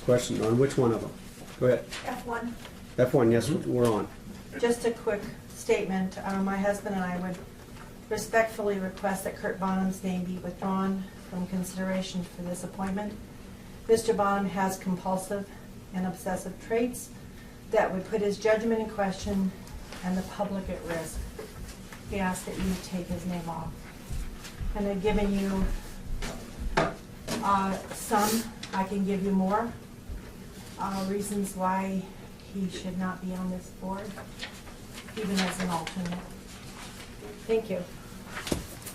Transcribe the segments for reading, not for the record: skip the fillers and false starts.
Question on which one of them? Go ahead. F1. F1, yes, we're on. Just a quick statement. My husband and I would respectfully request that Kurt Bonham's name be withdrawn from consideration for this appointment. Mr. Bonham has compulsive and obsessive traits that would put his judgment in question and the public at risk. We ask that you take his name off. And I've given you some. I can give you more reasons why he should not be on this board, even as an alternate. Thank you.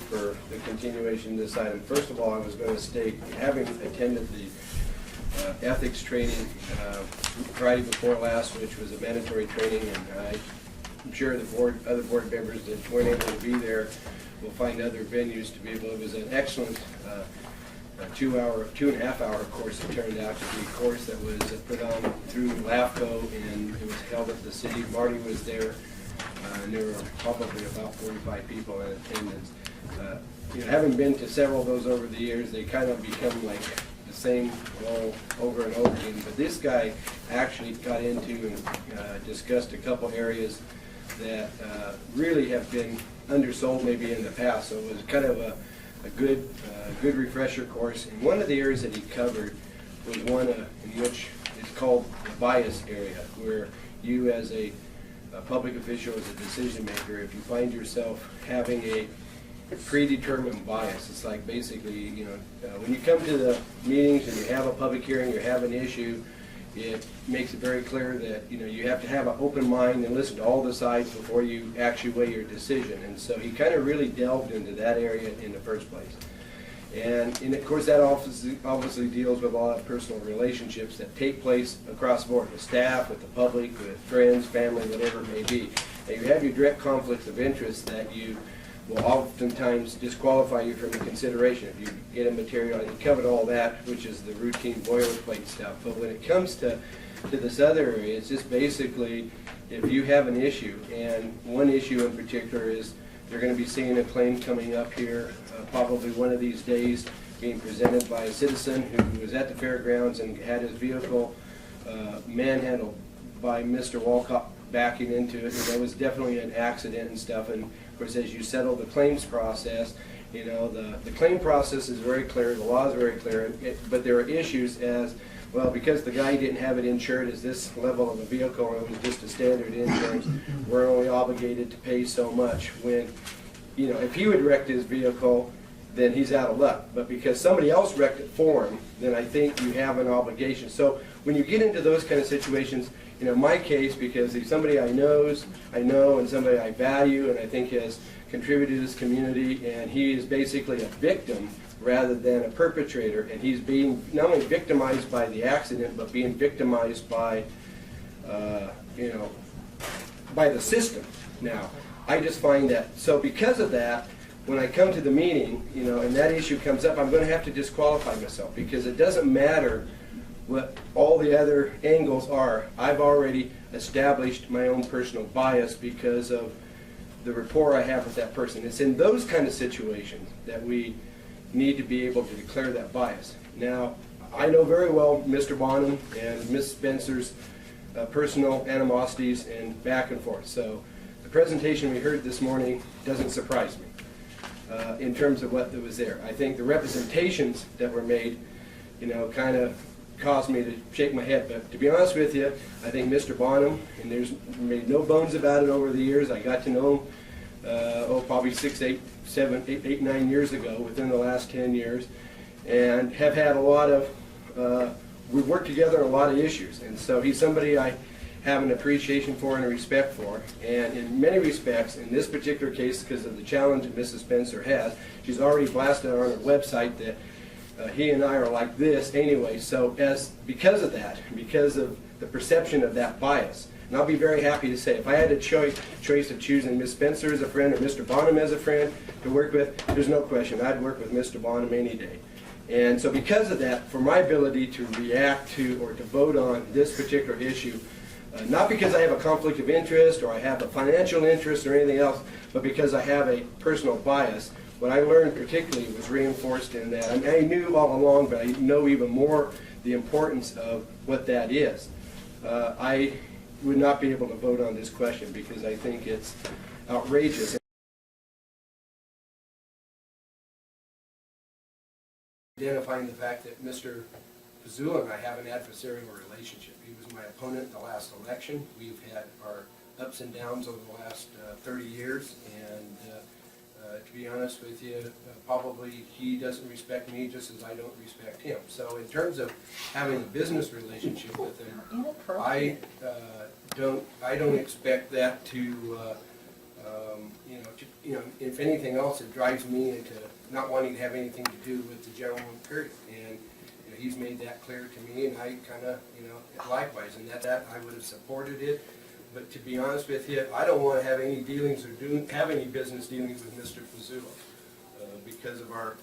For the continuation of this item, first of all, I was going to state, having attended the ethics training Friday before last, which was a mandatory training, and I'm sure the other board members that weren't able to be there will find other venues to be able. It was an excellent 2.5 hour course. It turned out to be a course that was put on through LAFCO, and it was held at the city. Marty was there, and there were probably about 45 people in attendance. Having been to several of those over the years, they kind of become like the same role over and over again. But this guy actually got into and discussed a couple areas that really have been undersold maybe in the past. So it was kind of a good refresher course. And one of the areas that he covered was one in which it's called the bias area, where you as a public official, as a decision maker, if you find yourself having a predetermined bias, it's like basically, when you come to the meetings and you have a public hearing, you have an issue, it makes it very clear that you have to have an open mind and listen to all the sides before you actually weigh your decision. And so he kind of really delved into that area in the first place. And of course that obviously deals with a lot of personal relationships that take place across the board, with staff, with the public, with friends, family, whatever it may be. And you have your direct conflicts of interest that you will oftentimes disqualify you from the consideration. If you get a material, and you covered all that, which is the routine boilerplate stuff. But when it comes to this other area, it's just basically if you have an issue, and one issue in particular is they're going to be seeing a claim coming up here, probably one of these days, being presented by a citizen who was at the fairgrounds and had his vehicle manhandled by Mr. Walcott backing into it. And there was definitely an accident and stuff. And of course, as you settle the claims process, the claim process is very clear, the law is very clear, but there are issues as, well, because the guy didn't have it insured as this level of a vehicle, and it was just a standard insurance, we're only obligated to pay so much. When, if he would wreck his vehicle, then he's out of luck. But because somebody else wrecked it for him, then I think you have an obligation. So when you get into those kind of situations, my case, because he's somebody I know, and somebody I value, and I think has contributed to this community, and he is basically a victim rather than a perpetrator, and he's being not only victimized by the accident, but being victimized by, by the system. Now, I just find that, so because of that, when I come to the meeting, and that issue comes up, I'm going to have to disqualify myself, because it doesn't matter what all the other angles are. I've already established my own personal bias because of the rapport I have with that person. It's in those kind of situations that we need to be able to declare that bias. Now, I know very well Mr. Bonham and Ms. Spencer's personal animosities and back and forth. So the presentation we heard this morning doesn't surprise me in terms of what was there. I think the representations that were made, kind of caused me to shake my head. But to be honest with you, I think Mr. Bonham, and there's made no bones about it over the years. I got to know him, probably 6, 8, 7, 8, 9 years ago, within the last 10 years, and have had a lot of, we've worked together on a lot of issues. And so he's somebody I have an appreciation for and a respect for. And in many respects, in this particular case, because of the challenge that Mrs. Spencer has, she's already blasted on her website that he and I are like this anyway. So because of that, because of the perception of that bias, and I'll be very happy to say, if I had a choice of choosing Ms. Spencer as a friend or Mr. Bonham as a friend to work with, there's no question, I'd work with Mr. Bonham any day. And so because of that, for my ability to react to or to vote on this particular issue, not because I have a conflict of interest or I have a financial interest or anything else, but because I have a personal bias, what I learned particularly was reinforced in that. I knew all along, but I know even more the importance of what that is. I would not be able to vote on this question because I think it's outrageous. Identifying the fact that Mr. Pizzula and I have an adversarial relationship. He was my opponent in the last election. We've had our ups and downs over the last 30 years, and to be honest with you, probably he doesn't respect me just as I don't respect him. So in terms of having a business relationship with him, I don't expect that to, if anything else, it drives me into not wanting to have anything to do with the gentleman, period. And he's made that clear to me, and I kind of, likewise, and that I would have supported it. But to be honest with you, I don't want to have any dealings or have any business dealings with Mr. Pizzula because of our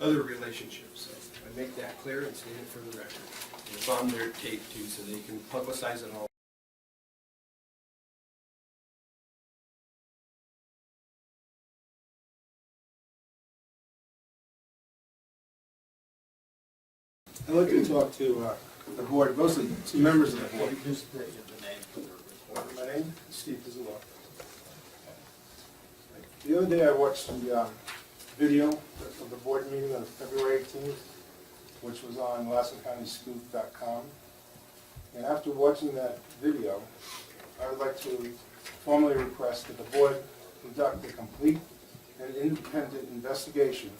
other relationships. So I make that clear and state it for the record. And it's on their tape too, so they can publicize it all. I'd like to talk to the board, mostly two members of the board. Just the name for the recorder. My name is Steve Pizzula. The other day I watched the video of the board meeting on February 18th, which was on LassonCountyScoop.com. And after watching that video, I would like to formally request that the board conduct a complete and independent investigation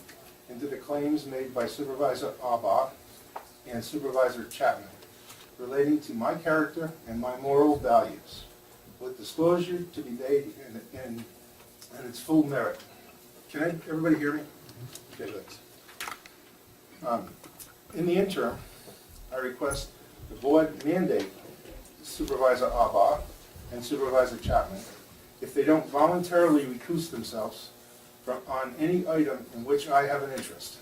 into the claims made by Supervisor Arbach and Supervisor Chapman relating to my character and my moral values, with disclosure to be made in its full merit. Can everybody hear me? Okay, good. In the interim, I request the board mandate Supervisor Arbach and Supervisor Chapman, if they don't voluntarily recuse themselves on any item in which I have an interest.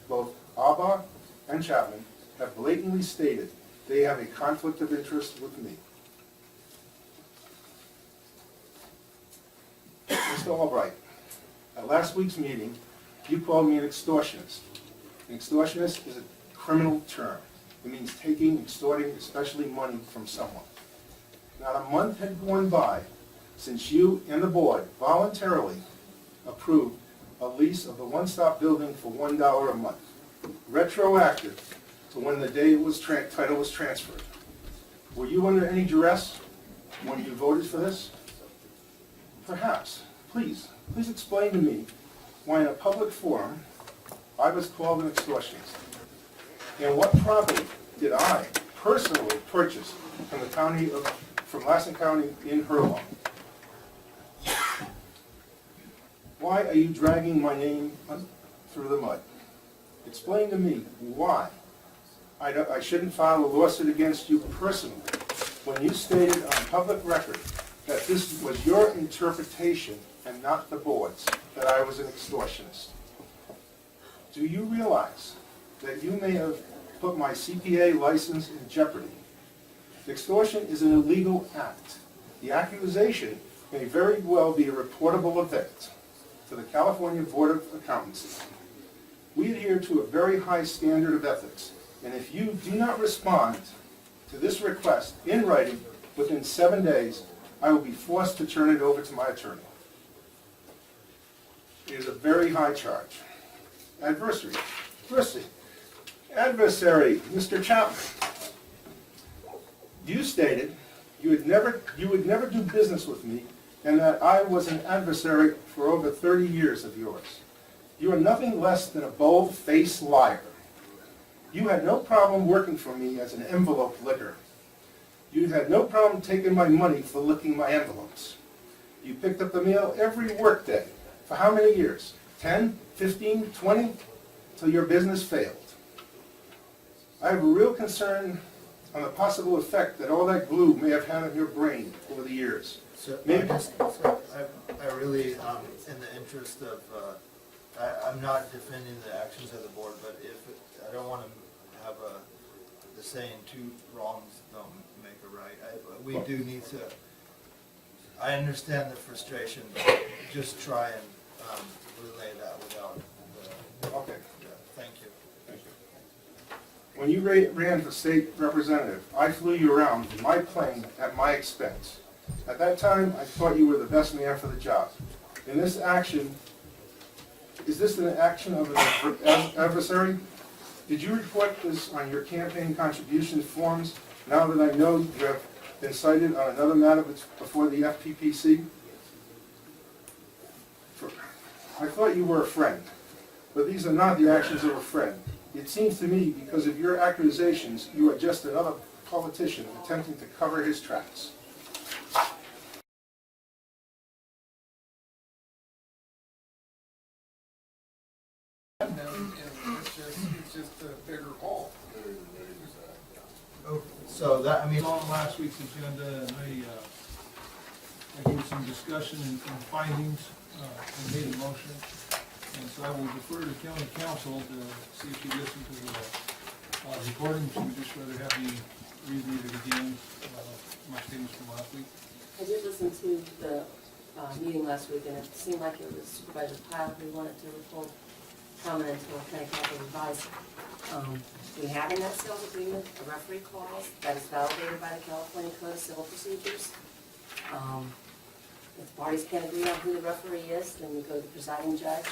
Both Arbach and Chapman have blatantly stated they have a conflict of interest with me. Mr. Albright, at last week's meeting, you called me an extortionist. An extortionist is a criminal term. It means taking, extorting, especially money from someone. Not a month had gone by since you and the board voluntarily approved a lease of the one-stop building for $1 a month, retroactive to when the day title was transferred. Were you under any duress when you voted for this? Perhaps. Please explain to me why in a public forum I was called an extortionist. And what property did I personally purchase from Lassen County in Hurlong? Why are you dragging my name through the mud? Explain to me why I shouldn't file a lawsuit against you personally when you stated on public record that this was your interpretation and not the board's, that I was an extortionist. Do you realize that you may have put my CPA license in jeopardy? Extortion is an illegal act. The accusation may very well be a reportable event to the California Board of Accountancy. We adhere to a very high standard of ethics, and if you do not respond to this request in writing within 7 days, I will be forced to turn it over to my attorney. It is a very high charge. Adversary, Mr. Chapman, you stated you would never do business with me and that I was an adversary for over 30 years of yours. You are nothing less than a bold-faced liar. You had no problem working for me as an envelope licker. You had no problem taking my money for licking my envelopes. You picked up the mail every workday. For how many years? 10, 15, 20? Till your business failed. I have a real concern on the possible effect that all that glue may have had on your brain over the years. So, Maybe- I really, in the interest of, I'm not defending the actions of the board, but I don't want to have the saying two wrongs don't make a right. We do need to, I understand the frustration, but just try and relay that without Okay. thank you. Thank you. when you ran for state representative, I flew you around in my plane at my expense. At that time, I thought you were the best man for the job. In this action, is this an action of an adversary? Did you report this on your campaign contribution forms now that I know you have been cited on another matter before the FPPC? I thought you were a friend, but these are not the actions of a friend. It seems to me, because of your accusations, you are just another politician attempting to cover his tracks. It's just a bigger hole. So that, I mean, On last week's agenda, and I gave some discussion and findings, and made a motion. And so I will defer to county council to see if she listened to the recording. She would just rather have me reread it again, my statements from last week. I did listen to the meeting last week, and it seemed like it was Supervisor Pyle who wanted to withhold comment until county council revised. We have in that sales agreement a referee clause that is validated by the California Code of Civil Procedures. If the parties can't agree on who the referee is, then we go to the presiding judge.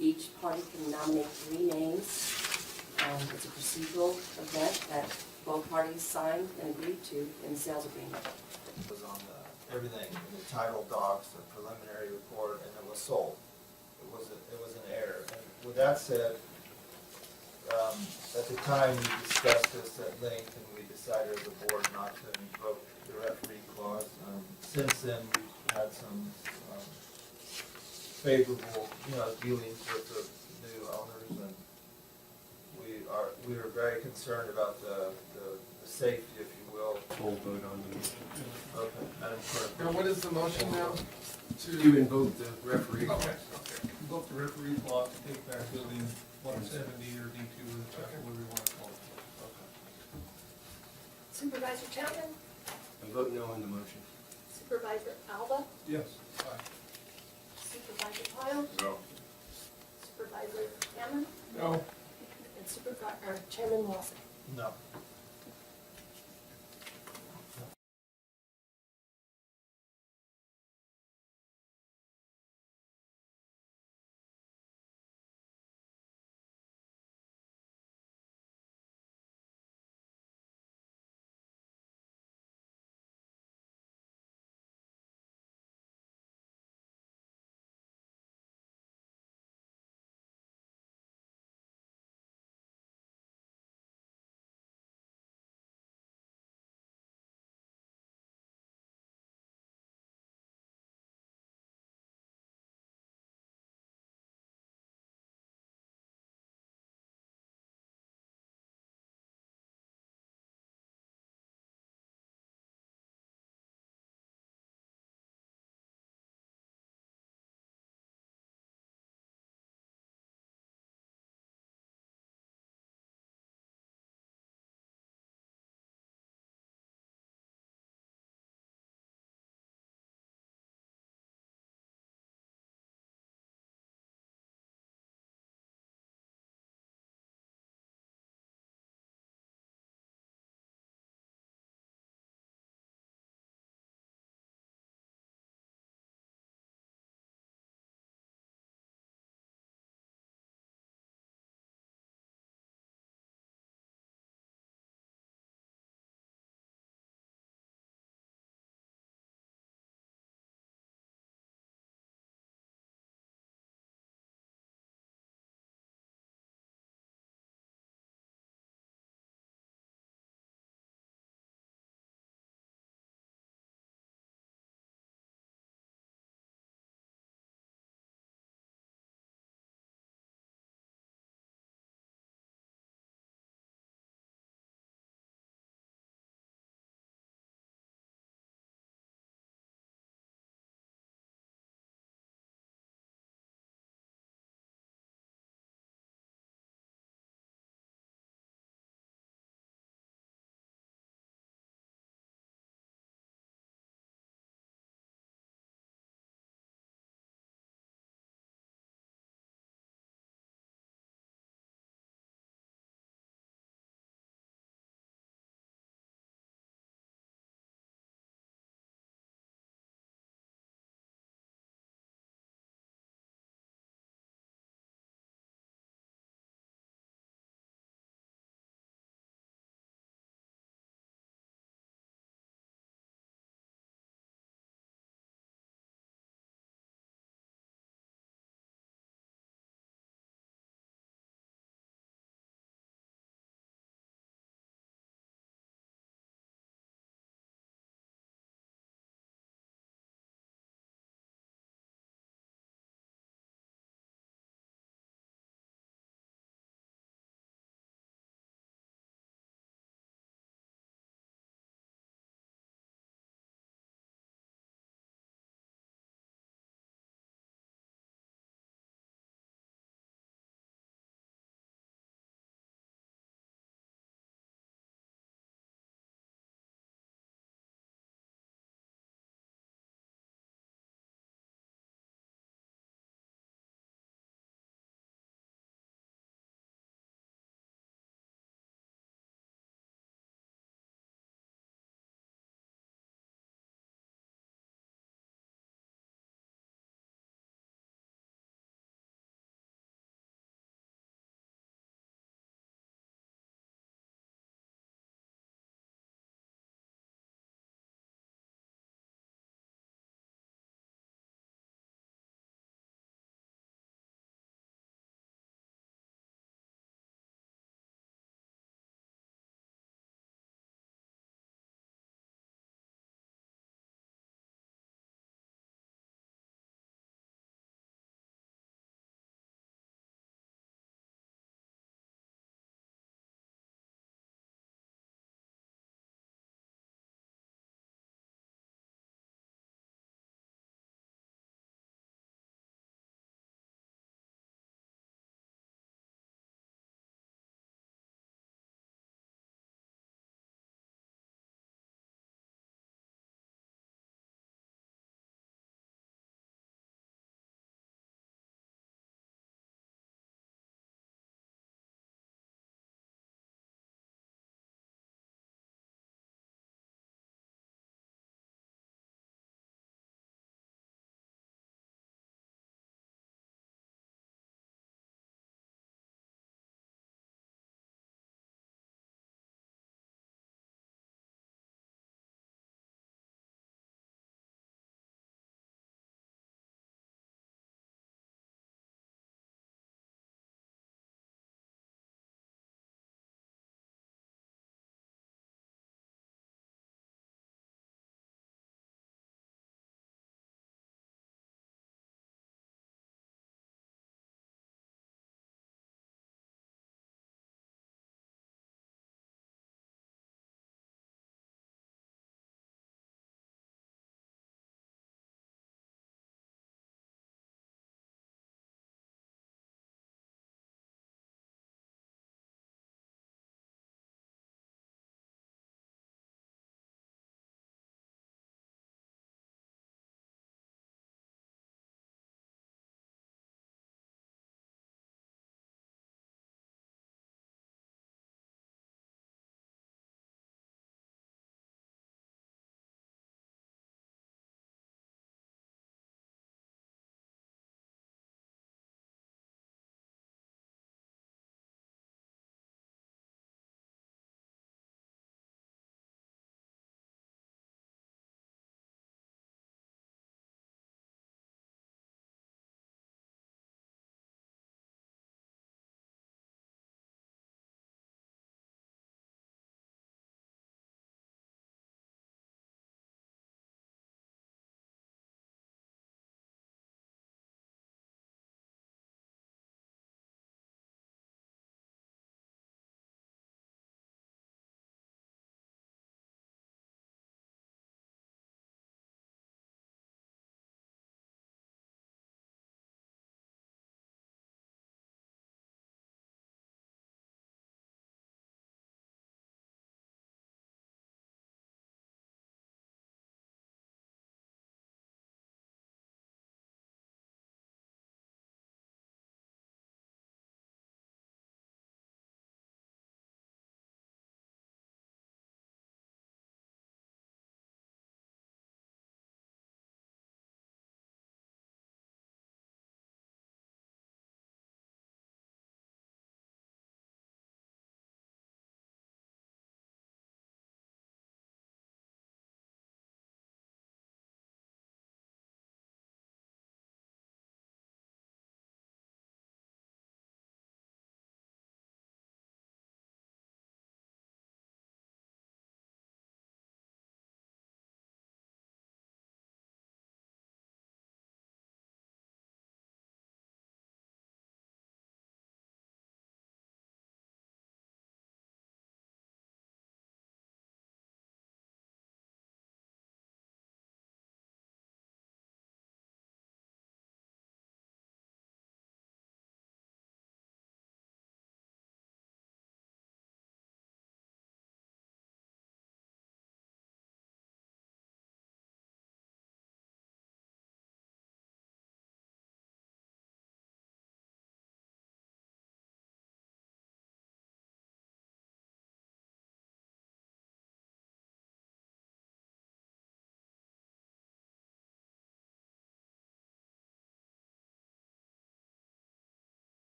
Each party can nominate 3 names. It's a procedural event that both parties signed and agreed to in the sales agreement. it was on everything, the title docs, the preliminary report, and it was sold. It was an error. And with that said, at the time, we discussed this at length, and we decided as a board not to invoke the referee clause. Since then, we've had some favorable, dealings with the new owners, and we are very concerned about the safety, if you will. Full vote on them. Okay, Madam Clerk. Now, what is the motion now? To invoke the referee. Okay. Invoke the referee clause to take back building 170 or D2, or whatever we want to call it. Supervisor Chapman, I vote no on the motion. Supervisor Alba, Yes. Aye. Supervisor Pyle, No. Supervisor Hammond, No. and Chairman Wilson. No.